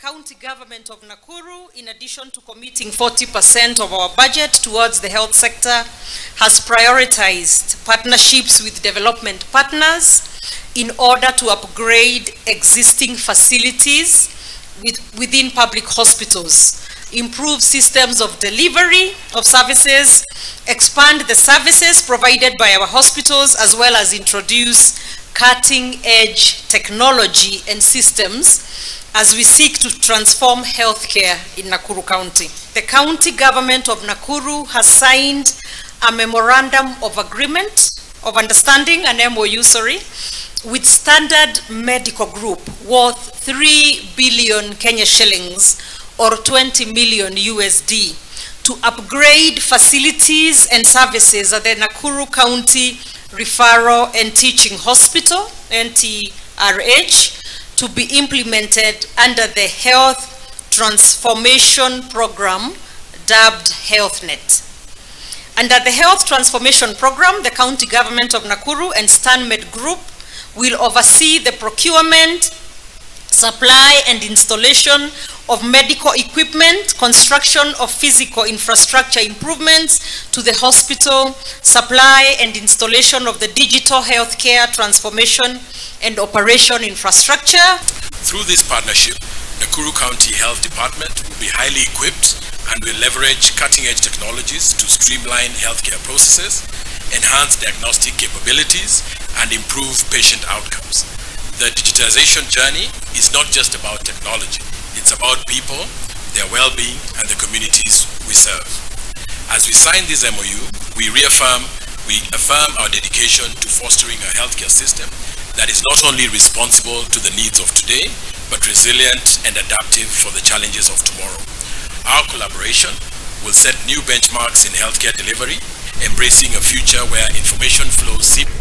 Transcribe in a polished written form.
county government of Nakuru, in addition to committing 40% of our budget towards the health sector, has prioritized partnerships with development partners in order to upgrade existing facilities within public hospitals, improve systems of delivery of services, expand the services provided by our hospitals, as well as introduce cutting-edge technology and systems as we seek to transform healthcare in Nakuru County. The county government of Nakuru has signed a memorandum of agreement of understanding, an MOU, with Standard Medical Group worth 3 billion Kenya shillings or 20 million USD to upgrade facilities and services at the Nakuru County Referral and Teaching Hospital, NTRH, to be implemented under the Health Transformation Program, dubbed HealthNet. Under the Health Transformation Program, the County Government of Nakuru and StanMed Group will oversee the procurement, supply and installation of medical equipment, construction of physical infrastructure improvements to the hospital, supply and installation of the digital healthcare transformation and operation infrastructure. Through this partnership, Nakuru County Health Department will be highly equipped and will leverage cutting-edge technologies to streamline healthcare processes, enhance diagnostic capabilities, and improve patient outcomes. The digitization journey is not just about technology. It's about people, their well-being, and the communities we serve. As we sign this MOU, we affirm our dedication to fostering a healthcare system that is not only responsible to the needs of today, but resilient and adaptive for the challenges of tomorrow. Our collaboration will set new benchmarks in healthcare delivery, embracing a future where information flows seamlessly.